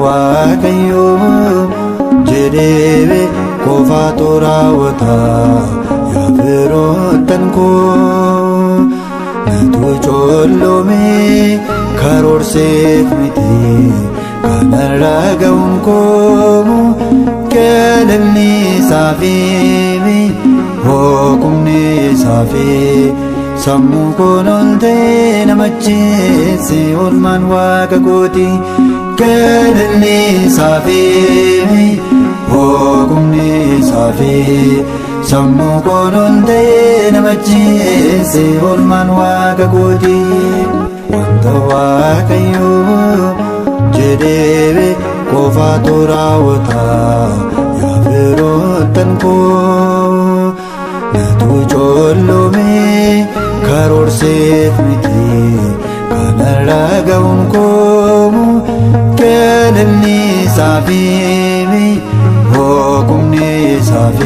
waaqayyo jedhee qofaatu raawwata yaa firoottan koo natu ijoollomee karoorseef miti kanarra ga'uun koo galanni isaaf hoogumni isaaf sammuu koon ol ta'e namacheesse oolmaan waaqa kooti galanni isaaf hoogumni isaaf sammuu koon ol ta'e namacheesse oolmaan waaqa kooti wanta waaqayyo jedhee qofaatu raawwata yaa firoottan koo natu ijoollomee karoorseef miti kanarra ga'uun koo galanni isaaf hoogumni isaaf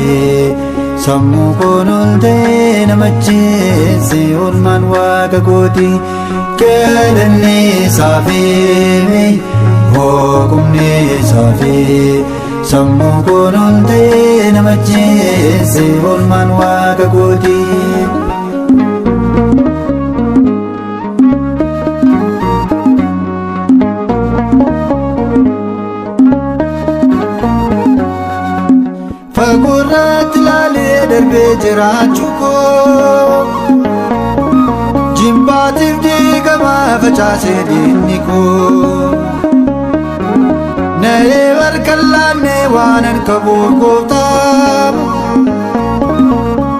sammuu koon ol ta'e namacheesse oolmaan waaqa kooti galanni isaaf hoogumni isaaf sammuu koon ol ta'e namacheesse oolmaan waaqa kooti. Fagoorratti ilaalee darbee jiraachuu koo jimbaatiif diigamaa facaasee diinni koo na'ee barkallaannee waanan qabuuf gooftaa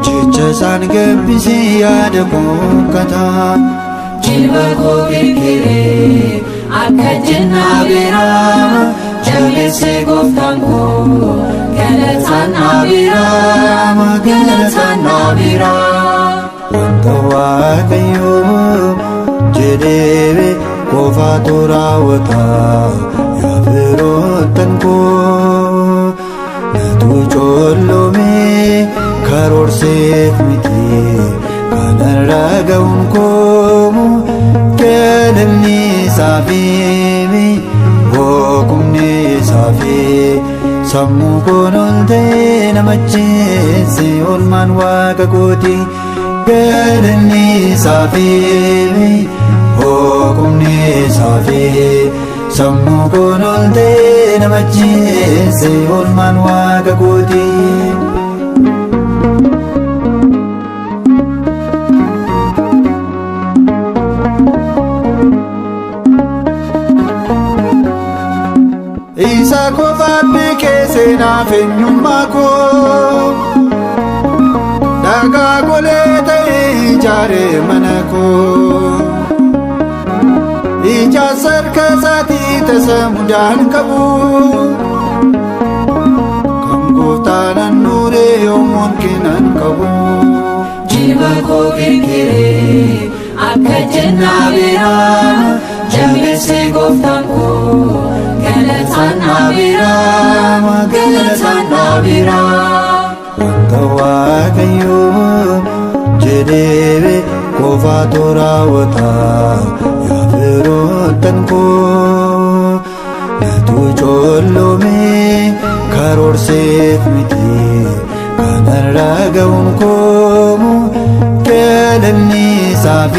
jecha isaan gabbisee yaada koo kataa jilba koo kirkiree akka jennaa beeraa jallisee gooftaan koo galataan naabiraama galataan naabiraama. Wanta waaqayyo jedhee qofaatu raawwata yaa firoottan koo natu ijoollomee karoorseef miti kanarra ga'uun koo galanni isaaf hoogumni isaaf sammuu koon ol ta'e namacheesse oolmaan waaqa kooti galanni isaaf hoogumni isaaf sammuu koon ol ta'e namacheesse oolmaan waaqa kooti. Isa qofaaf beekee naaf eenyummaa koo dhagaa golee ta'ee ijaaree mana koo ijaarsa harka isaatii tasa mudaan qabu kan gooftaan annuuree yoomuun kennan qabu. Jilba koo kirkiree akka jennaa beeraa jallisee gooftaan koo galataan naabiraama galataan naabiraama. Wanta waaqayyo jedhee qofaatu raawwata yaa firoottan koo natu ijoollomee karoorseef miti kanarra ga'uun koo galanni isaaf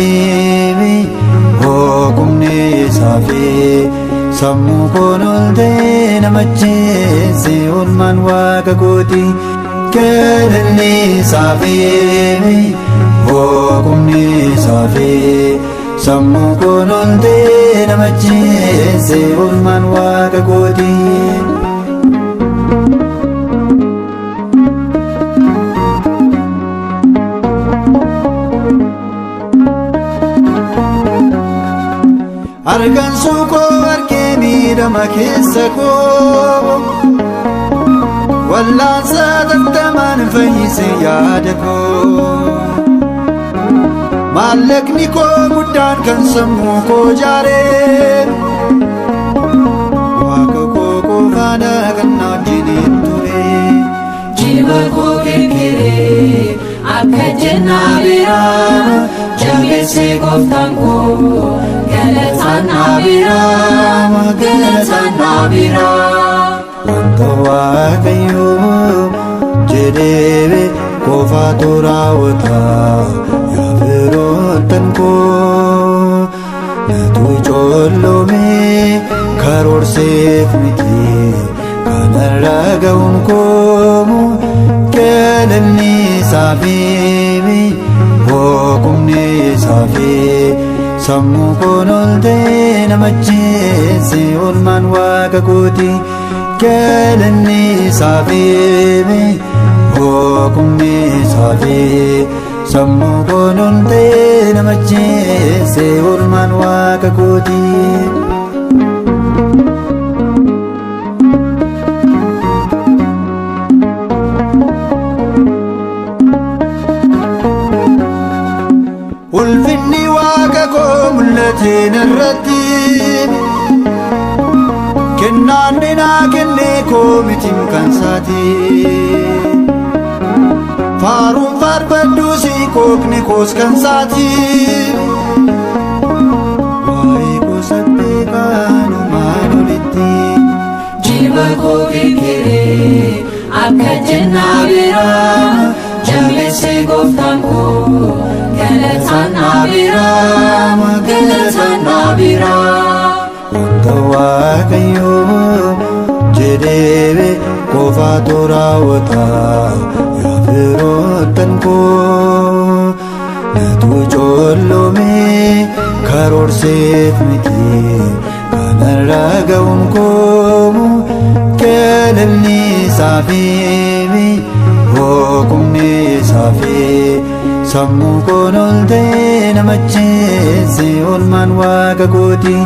hoogumni isaaf sammuu koon ol ta'e namacheesse oolmaan waaqa kooti galanni isaaf hoogumni isaaf sammuu koon ol ta'e namacheesse oolmaan waaqa kooti. argansuu koo argee miidhama keessa koo wallaansa tattamaan fayyise yaada koo maallaqni koo guddaan kan sammuu koo jaaree waaqa koo qofaadha kan na wajjiniin ture jilba koo kirkiree akka jennaa biraa jabeessee gooftaan koo galataan na biraa galataan na biraa wanta waaqayyoo jedhee qofaatu raawwata yaa firoottan koo natu ijoolloomee karoorseef miti kanarra ga'uun koo galanni isaafii boqumni isaafii sammuu koon oltee nama ajjeese oolmaan waaqa kooti galanni isaafii boqumni isaafii sammuu koon oltee nama ajjeese oolmaan waaqa kooti. ulfinni waaqa koo mul'ateen irratti kennaan dinaa kennee koo mitiin kan saati faaruun faarfadhuu si kookni koos kan saati waa'ee koo sabbee kaanumaan olitti jilba koo kirkiree akka jennaa biraa jabeessee gooftaan koo galataan na biraa galataan na biraa wanta waaqayyoo jedhee qofaatu raawwata yaa firoottan koo natu ijoolloomee karoorseef miti kanarra ga'uun koo galanni isaafii boqumni isaafii sammuu koon oltee nama ajjeese oolmaan waaqa kooti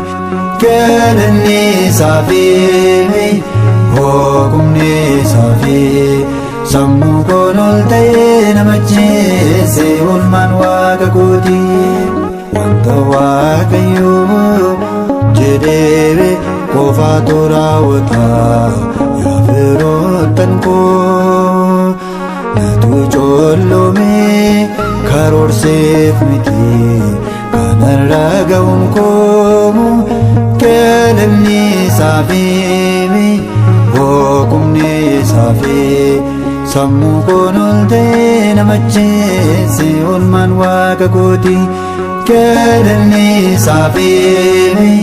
galanni isaafii boqumni isaafii sammuu koon oltee nama ajjeese oolmaan waaqa kooti wanta waaqayyoo jedhee qofaatu raawwata yaa firoottan koo natu ijoolloomee karoorseef miti kanarra ga'uun koo galanni isaafii boqumni isaafii sammuu koon oltee nama ajjeese oolmaan waaqa kooti galanni isaafii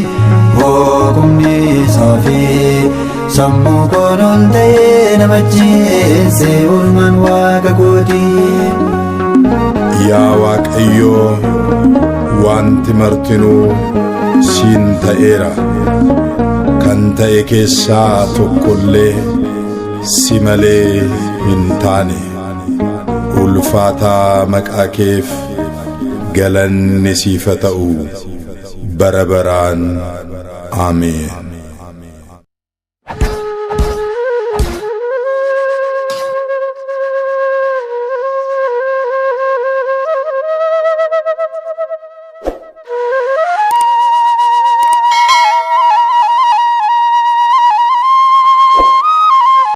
boqumni isaafii sammuu koon oltee nama ajjeese oolmaan waaqa kooti. yaa waaqayyoo wanti martinuu siin ta'eera kan ta'e keessaa tokkollee si malee hin taane ulfaataa maqaa keef galanni siif haa ta'u bara baraan ameen.